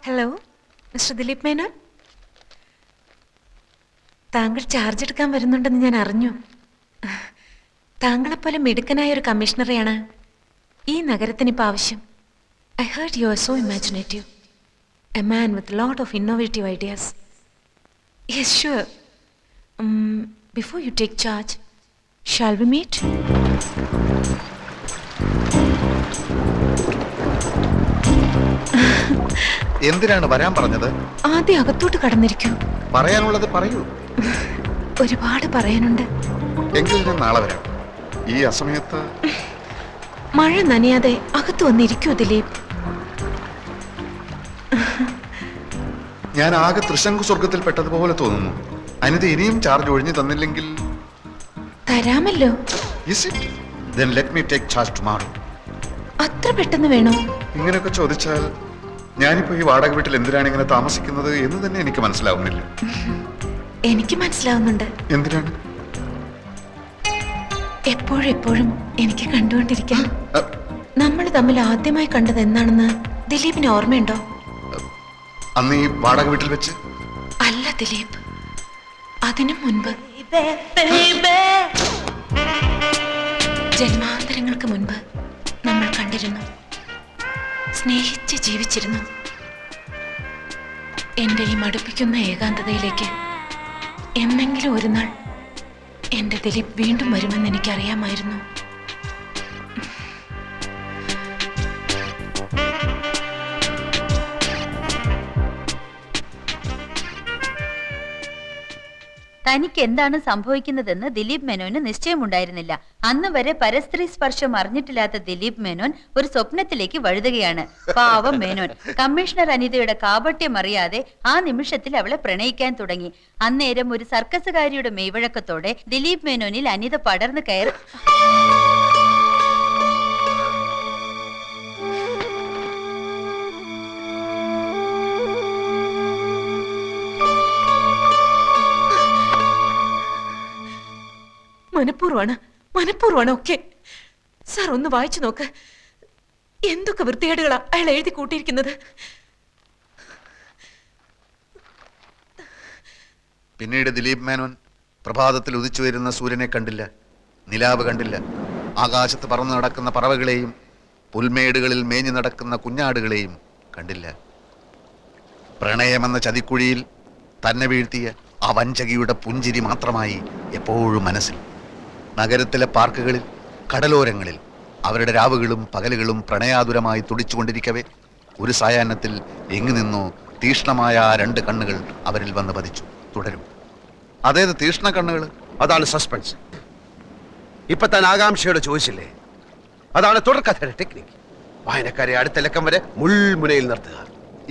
Hello mister Dileep Menon, താങ്കൾ charge എടുക്കാൻ വരുന്നുണ്ടെന്ന് ഞാൻ അറിഞ്ഞു. താങ്കളെപ്പോലെ മിടുക്കനായ ഒരു കമ്മീഷണറെയാണ് ഈ നഗരത്തിനിപ്പോൾ ആവശ്യം. I heard you are so imaginative, a man with lot of innovative ideas. Yes sure. Before you take charge, shall we meet? എന്തിനാണ് വരാൻ പറഞ്ഞത്? ആദ്യം അകത്തോട്ട് കടന്നിരിക്കൂ. പറയാനുള്ളത് പറയൂ. ഒരുപാട് പറയാനുണ്ട്. എങ്കിൽ ഞാൻ നാളെ വരാം. ഈ അസമയത്ത് മഴ നനയാതെ അകത്ത് വന്നിരിക്കൂ ദിലീപ്. ഞാൻ ആകെ ത്രിശങ്കു സ്വർഗത്തിൽ പെട്ടതുപോലെ തോന്നുന്നു. അനിത ഇനിയും ചാർജ് ഒഴിഞ്ഞു തന്നില്ലെങ്കിൽ തരാമല്ലോ. Is it? Then let me take charge tomorrow. അത്ര പെട്ടെന്ന് വേണോ? ഇങ്ങനെയൊക്കെ ചോദിച്ചാൽ ഞാനിപ്പോ ഈ വാടക വീട്ടിൽ എന്തിനാണ് ഇങ്ങനെ താമസിക്കുന്നത് എന്ന് തന്നെ എനിക്ക് മനസ്സിലാവുന്നില്ല. എനിക്ക് മനസ്സിലാവുന്നുണ്ട്. എന്തിനാണ്? എപ്പോഴും എനിക്ക് കണ്ടുകൊണ്ടിരിക്കാൻ. നമ്മൾ തമ്മിൽ ആദ്യമായി കണ്ടത് എന്നാണെന്ന് ദിലീപിന് ഓർമ്മയുണ്ടോ? അന്ന് ഈ വാടക വീട്ടിൽ വെച്ച്? അല്ല ദിലീപ്, അതിനു മുൻപ്, ജന്മാന്തരങ്ങൾക്ക് മുൻപ് നമ്മൾ കണ്ടിരുന്നു, സ്നേഹിച്ച് ജീവിച്ചിരുന്നു. എന്റെ ഈ മടുപ്പിക്കുന്ന ഏകാന്തതയിലേക്ക് എന്നെങ്കിലും ഒരു നാൾ എന്റെ ദിലീപ് വീണ്ടും വരുമെന്ന് എനിക്കറിയാമായിരുന്നു. തനിക്ക് എന്താണ് സംഭവിക്കുന്നതെന്ന് ദിലീപ് മേനോന് നിശ്ചയമുണ്ടായിരുന്നില്ല. അന്ന് വരെ പരസ്ത്രീ സ്പർശം അറിഞ്ഞിട്ടില്ലാത്ത ദിലീപ് മേനോൻ ഒരു സ്വപ്നത്തിലേക്ക് വഴുതുകയാണ്. പാവം മേനോൻ കമ്മീഷണർ അനിതയുടെ കാപട്യം അറിയാതെ ആ നിമിഷത്തിൽ അവളെ പ്രണയിക്കാൻ തുടങ്ങി. അന്നേരം ഒരു സർക്കസുകാരിയുടെ മെയ്വഴക്കത്തോടെ ദിലീപ് മേനോനിൽ അനിത പടർന്നു കയറി. മനഃപൂർവ്വമാണ് ഒക്കെ. സാർ ഒന്ന് വായിച്ചു നോക്ക്. എന്തൊക്കെ വൃത്തികേടുകളാ അയാൾ എഴുതി കൂട്ടിയിരിക്കുന്നത്. പിന്നീട് ദിലീപ് മേനോൻ പ്രഭാതത്തിൽ ഉദിച്ചു വരുന്ന സൂര്യനെ കണ്ടില്ല, നിലാവ് കണ്ടില്ല, ആകാശത്ത് പറന്നു നടക്കുന്ന പറവകളെയും പുൽമേടുകളിൽ മേഞ്ഞു നടക്കുന്ന കുഞ്ഞാടുകളെയും കണ്ടില്ല. പ്രണയമെന്ന ചതിക്കുഴിയിൽ തന്നെ വീഴ്ത്തിയ ആ വഞ്ചകിയുടെ പുഞ്ചിരി മാത്രമായി എപ്പോഴും മനസ്സിൽ. നഗരത്തിലെ പാർക്കുകളിൽ, കടലോരങ്ങളിൽ അവരുടെ രാവുകളും പകലുകളും പ്രണയാതുരമായി തുടിച്ചുകൊണ്ടിരിക്കവേ ഒരു സായാഹ്നത്തിൽ എങ്ങു നിന്നോ തീഷ്ണമായ ആ രണ്ട് കണ്ണുകൾ അവരിൽ വന്ന് പതിച്ചു. തുടരും. അതേത് തീഷ്ണ കണ്ണുകൾ? അതാണ് സസ്പെൻസ്. ഇപ്പൊ താൻ ആകാംക്ഷയോട് ചോദിച്ചില്ലേ, അതാണ് തുടർക്കഥയുടെ ടെക്നിക്ക്. വായനക്കാരെ അടുത്ത ലക്കം വരെ മുൾമുനയിൽ നിർത്തുക.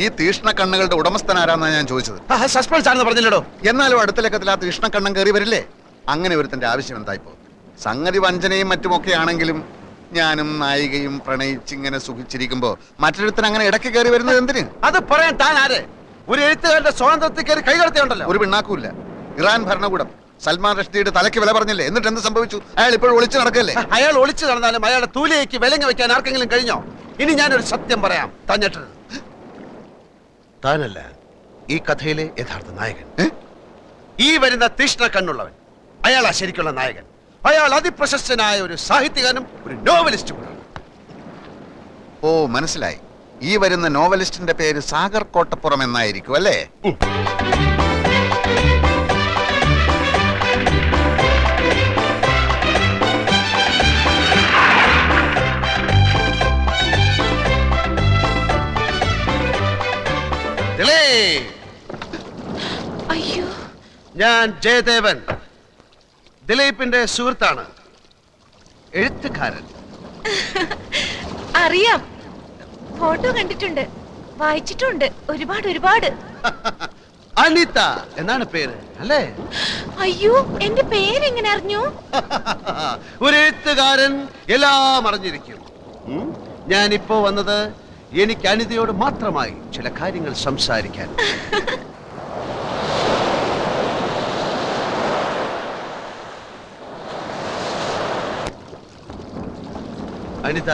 ഈ തീഷ്ണ കണ്ണുകളുടെ ഉടമസ്ഥൻ ആരാന്നാ ഞാൻ ചോദിച്ചത്. സസ്പെൻസ് ആണെന്ന് പറഞ്ഞില്ലടോ. എന്നാലും അടുത്ത ലക്കത്തിൽ ആ തീഷ്ണ കണ്ണം കയറി വരില്ലേ? അങ്ങനെ ഒരുത്തന്റെ ആവശ്യം എന്തായിപ്പോ? സംഗതി വഞ്ചനയും മറ്റുമൊക്കെ ആണെങ്കിലും ഞാനും നായികയും പ്രണയിച്ചിങ്ങനെ സുഖിച്ചിരിക്കുമ്പോ മറ്റൊരുത്തൻ അങ്ങനെ ഇടയ്ക്ക് കയറി വരുന്നത് എന്തിന്? അത് പറയാൻ താൻ ആര്? ഒരു എഴുത്തുകാരുടെ സ്വാതന്ത്ര്യത്തിൽ കയറി കൈകടത്തിയുണ്ടല്ലോ. ഒരു പിണ്ണാക്കൂല്ല. ഇറാൻ ഭരണകൂടം സൽമാൻ റഷ്ദിയുടെ തലയ്ക്ക് വില പറഞ്ഞില്ലേ? എന്നിട്ട് എന്ത് സംഭവിച്ചു? അയാൾ ഇപ്പോഴും ഒളിച്ചു നടക്കല്ലേ? അയാൾ ഒളിച്ചു നടന്നാലും അയാളുടെ തൂലിയേക്ക് വിലങ്ങ വെക്കാൻ ആർക്കെങ്കിലും കഴിഞ്ഞോ? ഇനി ഞാനൊരു സത്യം പറയാം, താൻ ഞെട്ടരുത്. താനല്ല ഈ കഥയിലെ യഥാർത്ഥ നായകൻ. ഈ വരുന്ന തീഷ്ണ കണ്ണുള്ളവൻ അയാളാ ശരിക്കുള്ള നായകൻ. അയാൾ അതിപ്രശസ്തനായ ഒരു സാഹിത്യകാരനും ഒരു നോവലിസ്റ്റുമാണ്. ഓ, മനസ്സിലായി. ഈ വരുന്ന നോവലിസ്റ്റിന്റെ പേര് സാഗർ കോട്ടപ്പുറം എന്നായിരിക്കും അല്ലേ? അയ്യോ, ഞാൻ ജയദേവൻ, ദിലീപിന്റെ സുഹൃത്താണ്, എഴുത്തുകാരൻ. അറിയാം, ഫോട്ടോ കണ്ടിട്ടുണ്ട്, വായിച്ചിട്ടുണ്ട് ഒരുപാട്. അനിത എന്നാണ് പേര് അല്ലേ? അയ്യോ, എന്റെ പേരെങ്ങനെ അറിഞ്ഞു? ഒരു എഴുത്തുകാരൻ എല്ലാം അറിഞ്ഞിരിക്കും. ഞാനിപ്പോ വന്നത് എനിക്ക് അനിതയോട് മാത്രമായി ചില കാര്യങ്ങൾ സംസാരിക്കാൻ. അനിത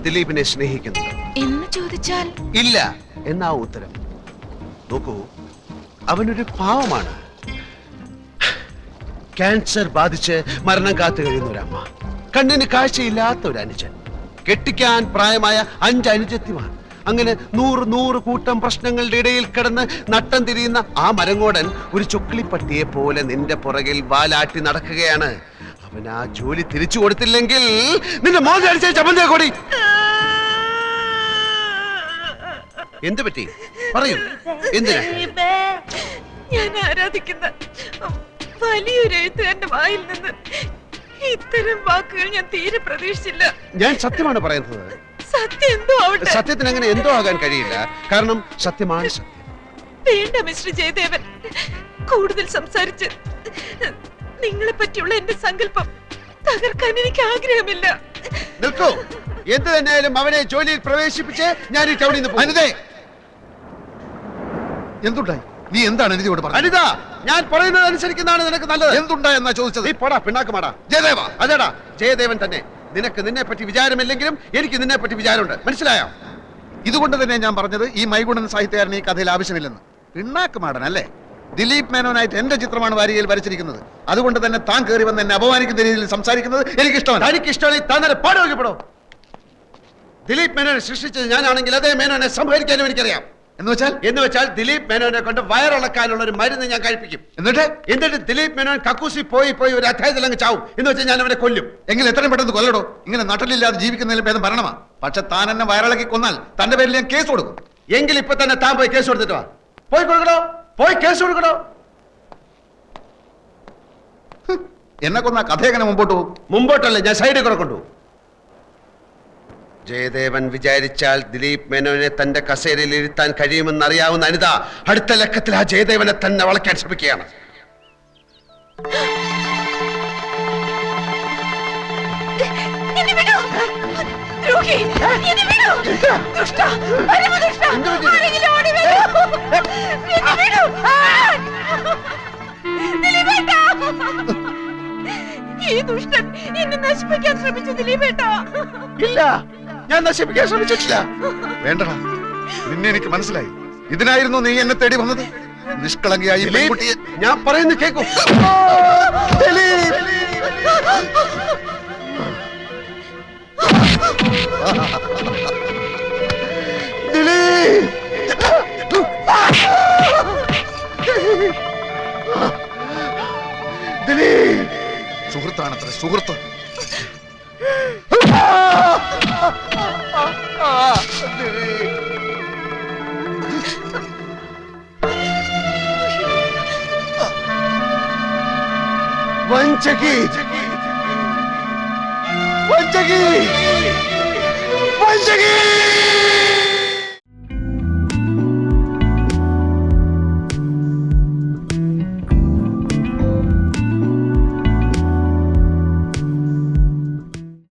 ദിലീപിനെ സ്നേഹിക്കുന്നു എന്ന് ചോദിച്ചാൽ ഇല്ല എന്നാ ഉത്തരം. നോക്കൂ, അവനൊരു പാവമാണ്. ക്യാൻസർ ബാധിച്ച് മരണം കാത്തു കഴിയുന്ന ഒരമ്മ, കണ്ണിന് കാഴ്ചയില്ലാത്ത ഒരു അനുജൻ, കെട്ടിക്കാൻ പ്രായമായ 5 അനുജത്തിമാർ, അങ്ങനെ 100 കൂട്ടം പ്രശ്നങ്ങളുടെ ഇടയിൽ കിടന്ന് നട്ടം തിരിയുന്ന ആ മരങ്ങോടൻ ഒരു ചൊക്കിളിപ്പട്ടിയെ പോലെ നിന്റെ പുറകിൽ വാലാട്ടി നടക്കുകയാണ്. അവൻ ആ ജോലി തിരിച്ചു കൊടുത്തില്ലെങ്കിൽ നിന്റെ മോൻ അടിച്ച ചമ്മന്തിയെ കൂടി. എന്ത് പറ്റി പറയൂ, എന്തിനാ? ഞാൻ ആരാധിക്കുന്ന വലിയൊരു എഴുത്തുകാരന്റെ വായിൽ നിന്ന് ഇത്തരം വാക്കുകൾ ഞാൻ തീരെ പ്രതീക്ഷിച്ചില്ല. ഞാൻ സത്യമാണ് പറയുന്നത്. സത്യം എന്തോ ആവട്ടെ. സത്യത്തിന് അങ്ങനെ എന്തോ ആകാൻ കഴിയില്ല, കാരണം സത്യമാണ് സത്യം. വേണ്ട മിസ്റ്റർ ജയദേവൻ, കൂടുതൽ സംസാരിച്ച് നിങ്ങളെ പറ്റിയുള്ള എന്റെ സങ്കല്പം തകർക്കാൻ എനിക്ക് ആഗ്രഹമില്ല. നിൽക്കൂ, എന്ത് തന്നെയായാലും അവനെ ജോലിയിൽ പ്രവേശിപ്പിച്ച് ഞാൻ ഈ ടൗണിൽ നിന്ന് അനിതേ, എന്തുണ്ടായി? നീ എന്താണ് അനിതയോട് പറഞ്ഞത്? അനിത, ഞാൻ പറയുന്നത് അനുസരിക്കുന്നതാണ് നിനക്ക് നല്ലത്. എന്തുണ്ടായി എന്നാ ചോദിച്ചത്? നീ പോടാ പിണ്ണാക്കുമാടാ. ജയദേവ, അതെടാ ജയദേവൻ തന്നെ. നിനക്ക് നിന്നെ പറ്റി വിചാരമില്ലെങ്കിലും എനിക്ക് നിന്നെ പറ്റി വിചാരമുണ്ട്, മനസ്സിലായോ? ഇതുകൊണ്ട് തന്നെ ഞാൻ പറഞ്ഞത് ഈ മൈഗുണൻ സാഹിത്യകാരൻ ഈ കഥയിൽ ആവശ്യമില്ലെന്ന്. പിണ്ണാക്ക് മാടൻ അല്ലേ? ദിലീപ് മേനോനായിട്ട് എന്റെ ചിത്രമാണ് വാരികയിൽ വരച്ചിരിക്കുന്നത്. അതുകൊണ്ട് തന്നെ താൻ കയറി വന്ന് എന്നെ അപമാനിക്കുന്ന രീതിയിൽ സംസാരിക്കുന്നത് എനിക്ക് ഇഷ്ടമല്ല. തനിക്ക് ഇഷ്ടമായി തന്നെ പാടുവെക്കപ്പെടോ. ദിലീപ് മേനോനെ സൃഷ്ടിച്ചത് ഞാനാണെങ്കിൽ അതേ മേനോനെ സംഹരിക്കാനും എനിക്കറിയാം. എന്ന് വെച്ചാൽ ദിലീപ് മേനോനെ കൊണ്ട് വയറിളക്കാനുള്ള ഒരു മരുന്ന് ഞാൻ കഴിപ്പിക്കും. എന്നിട്ട് ദിലീപ് മേനോൻ കക്കൂസി പോയി ഒരു അധ്യായത്തിൽ അങ്ങ് ചാവും. എന്ന് വെച്ചാൽ ഞാൻ അവനെ കൊല്ലും. എങ്കിൽ എത്രയും പെട്ടെന്ന് കൊല്ലടോ. ഇങ്ങനെ നട്ടലില്ലാതെ ജീവിക്കുന്നതിലും ഭേദം ഭരണമാ. പക്ഷെ താൻ എന്നെ വയറിളക്കി കൊന്നാൽ തന്റെ പേരിൽ ഞാൻ കേസ് കൊടുക്കും. എങ്കിൽ ഇപ്പൊ തന്നെ താൻ പോയി കേസ് കൊടുത്തിട്ട് വാ. പോയി കൊടുക്കണോ, പോയി കേസ് കൊടുക്കണോ. എന്നെ കൊന്ന കഥ എങ്ങനെ മുമ്പോട്ട് പോകും? മുമ്പോട്ടല്ലേ, ഞാൻ സൈഡിൽ കൂടെ കൊണ്ടുപോകും. ജയദേവൻ വിചാരിച്ചാൽ ദിലീപ് മേനോനെ തന്റെ കസേരയിൽ ഇരുത്താൻ കഴിയുമെന്ന് അറിയാവുന്ന അനിത അടുത്ത ലക്കത്തിൽ ആ ജയദേവനെ തന്നെ വളയ്ക്കാൻ ശ്രമിക്കുകയാണ്. ഈ ദുഷ്ടൻ എന്നെ നശിപ്പിക്കാൻ ശ്രമിച്ചു ദിലീപേട്ടാ. ഇല്ല, ഞാൻ നശിപ്പിക്കാൻ ശ്രമിച്ചിട്ടില്ല. വേണ്ടടാ, നിന്നെ എനിക്ക് മനസ്സിലായി. ഇതിനായിരുന്നു നീ എന്നെ തേടി വന്നത്. നിഷ്കളങ്കിയായി പെൺകുട്ടിയെ ഞാൻ പറയുന്നത് കേൾക്കും. സുഹൃത്താണത്ര, സുഹൃത്ത്. വഞ്ചകി, വഞ്ചകി, വഞ്ചകി.